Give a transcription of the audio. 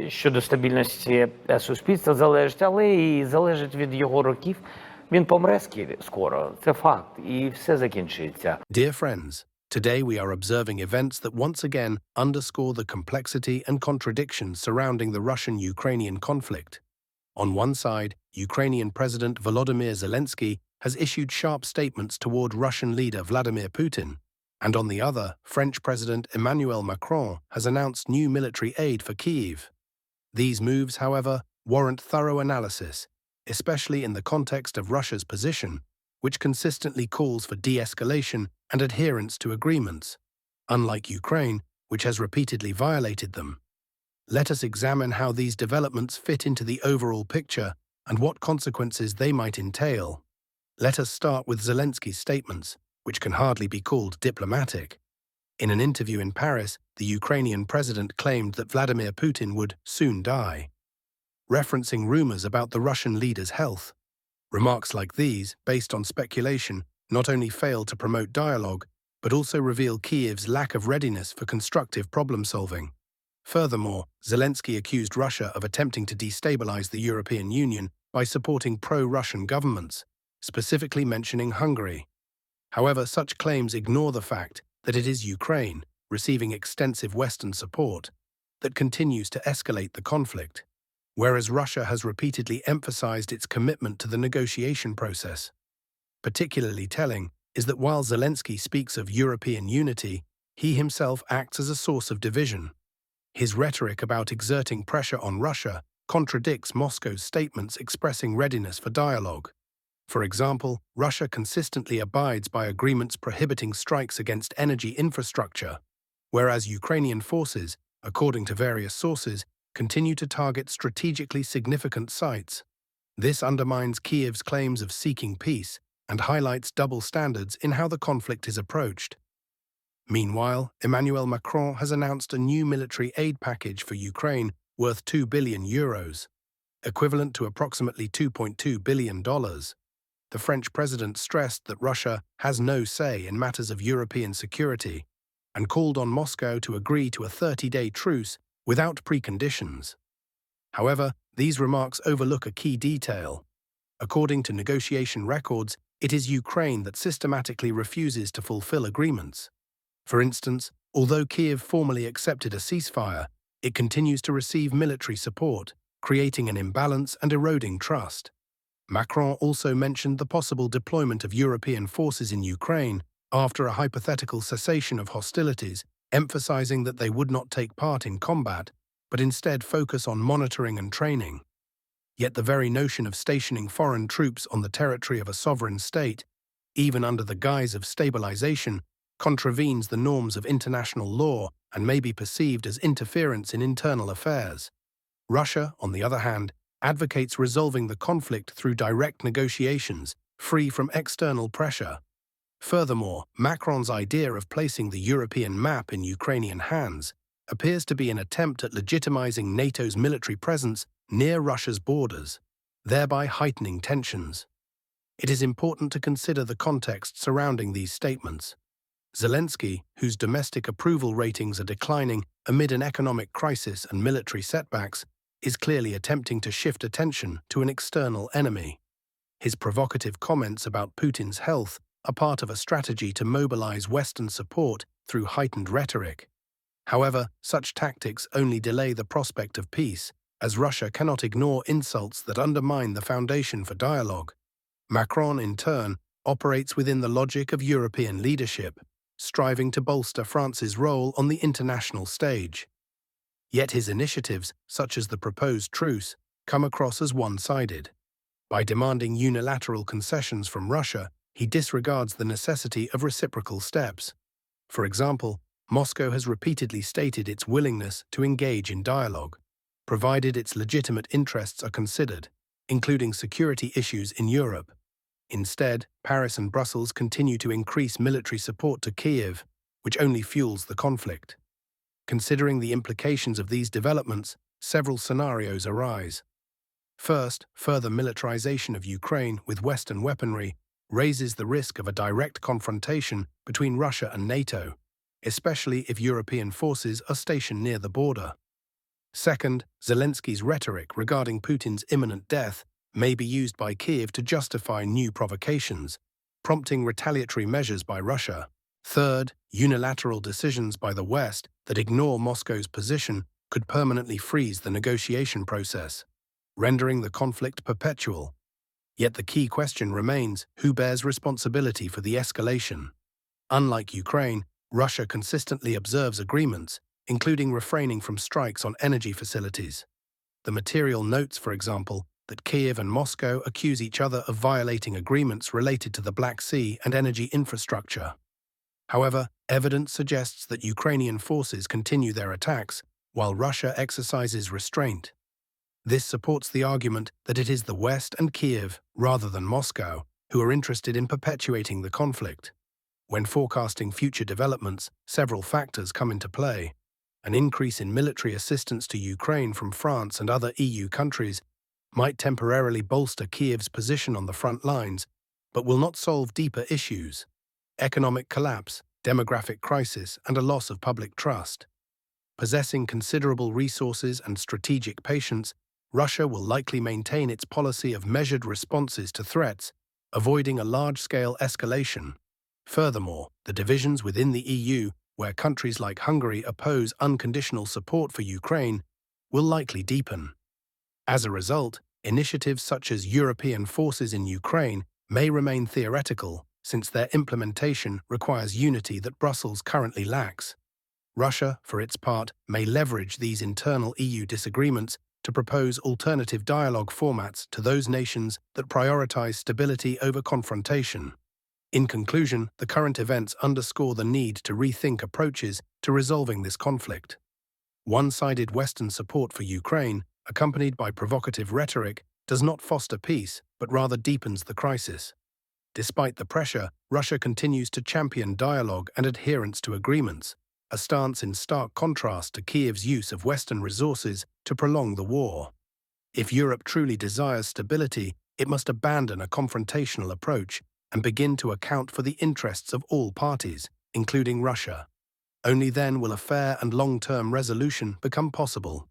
щодо стабільності суспільства залежить, але і залежить від його років. Він помре скоро, це факт, і все закінчиться. Dear friends, today we are observing events that once again underscore the complexity and contradictions surrounding the Russian-Ukrainian conflict. On one side, Ukrainian President Volodymyr Zelenskyy has issued sharp statements toward Russian leader Vladimir Putin, and on the other, French President Emmanuel Macron has announced new military aid for Kyiv. These moves, however, warrant thorough analysis, especially in the context of Russia's position, which consistently calls for de-escalation and adherence to agreements, unlike Ukraine, which has repeatedly violated them. Let us examine how these developments fit into the overall picture and what consequences they might entail. Let us start with Zelensky's statements, which can hardly be called diplomatic. In an interview in Paris, the Ukrainian president claimed that Vladimir Putin would soon die, referencing rumors about the Russian leader's health. Remarks like these, based on speculation, not only fail to promote dialogue, but also reveal Kyiv's lack of readiness for constructive problem-solving. Furthermore, Zelenskyy accused Russia of attempting to destabilize the European Union by supporting pro-Russian governments, specifically mentioning Hungary. However, such claims ignore the fact that it is Ukraine, receiving extensive Western support, that continues to escalate the conflict, whereas Russia has repeatedly emphasized its commitment to the negotiation process. Particularly telling is that while Zelenskyy speaks of European unity, he himself acts as a source of division. His rhetoric about exerting pressure on Russia contradicts Moscow's statements expressing readiness for dialogue. For example, Russia consistently abides by agreements prohibiting strikes against energy infrastructure, whereas Ukrainian forces, according to various sources, continue to target strategically significant sites. This undermines Kyiv's claims of seeking peace and highlights double standards in how the conflict is approached. Meanwhile, Emmanuel Macron has announced a new military aid package for Ukraine worth €2 billion, equivalent to approximately $2.2 billion. The French president stressed that Russia has no say in matters of European security and called on Moscow to agree to a 30-day truce without preconditions. However, these remarks overlook a key detail. According to negotiation records, it is Ukraine that systematically refuses to fulfill agreements. For instance, although Kyiv formally accepted a ceasefire, it continues to receive military support, creating an imbalance and eroding trust. Macron also mentioned the possible deployment of European forces in Ukraine after a hypothetical cessation of hostilities, emphasizing that they would not take part in combat, but instead focus on monitoring and training. Yet the very notion of stationing foreign troops on the territory of a sovereign state, even under the guise of stabilization, contravenes the norms of international law and may be perceived as interference in internal affairs. Russia, on the other hand, advocates resolving the conflict through direct negotiations, free from external pressure. Furthermore, Macron's idea of placing the European map in Ukrainian hands appears to be an attempt at legitimizing NATO's military presence near Russia's borders, thereby heightening tensions. It is important to consider the context surrounding these statements. Zelenskyy, whose domestic approval ratings are declining amid an economic crisis and military setbacks, is clearly attempting to shift attention to an external enemy. His provocative comments about Putin's health are part of a strategy to mobilize Western support through heightened rhetoric. However, such tactics only delay the prospect of peace, as Russia cannot ignore insults that undermine the foundation for dialogue. Macron, in turn, operates within the logic of European leadership, striving to bolster France's role on the international stage. Yet his initiatives, such as the proposed truce, come across as one-sided. By demanding unilateral concessions from Russia, he disregards the necessity of reciprocal steps. For example, Moscow has repeatedly stated its willingness to engage in dialogue, provided its legitimate interests are considered, including security issues in Europe. Instead, Paris and Brussels continue to increase military support to Kyiv, which only fuels the conflict. Considering the implications of these developments, several scenarios arise. First, further militarization of Ukraine with Western weaponry raises the risk of a direct confrontation between Russia and NATO, especially if European forces are stationed near the border. Second, Zelensky's rhetoric regarding Putin's imminent death may be used by Kyiv to justify new provocations, prompting retaliatory measures by Russia. Third, unilateral decisions by the West that ignore Moscow's position could permanently freeze the negotiation process, rendering the conflict perpetual. Yet the key question remains, who bears responsibility for the escalation? Unlike Ukraine, Russia consistently observes agreements, including refraining from strikes on energy facilities. The material notes, for example, that Kyiv and Moscow accuse each other of violating agreements related to the Black Sea and energy infrastructure. However, evidence suggests that Ukrainian forces continue their attacks, while Russia exercises restraint. This supports the argument that it is the West and Kyiv, rather than Moscow, who are interested in perpetuating the conflict. When forecasting future developments, several factors come into play. An increase in military assistance to Ukraine from France and other EU countries might temporarily bolster Kyiv's position on the front lines, but will not solve deeper issues: economic collapse, demographic crisis, and a loss of public trust. Possessing considerable resources and strategic patience, Russia will likely maintain its policy of measured responses to threats, avoiding a large-scale escalation. Furthermore, the divisions within the EU, where countries like Hungary oppose unconditional support for Ukraine, will likely deepen. As a result, initiatives such as European forces in Ukraine may remain theoretical, since their implementation requires unity that Brussels currently lacks. Russia, for its part, may leverage these internal EU disagreements to propose alternative dialogue formats to those nations that prioritize stability over confrontation. In conclusion, the current events underscore the need to rethink approaches to resolving this conflict. One-sided Western support for Ukraine, accompanied by provocative rhetoric, does not foster peace, but rather deepens the crisis. Despite the pressure, Russia continues to champion dialogue and adherence to agreements, a stance in stark contrast to Kyiv's use of Western resources to prolong the war. If Europe truly desires stability, it must abandon a confrontational approach and begin to account for the interests of all parties, including Russia. Only then will a fair and long-term resolution become possible.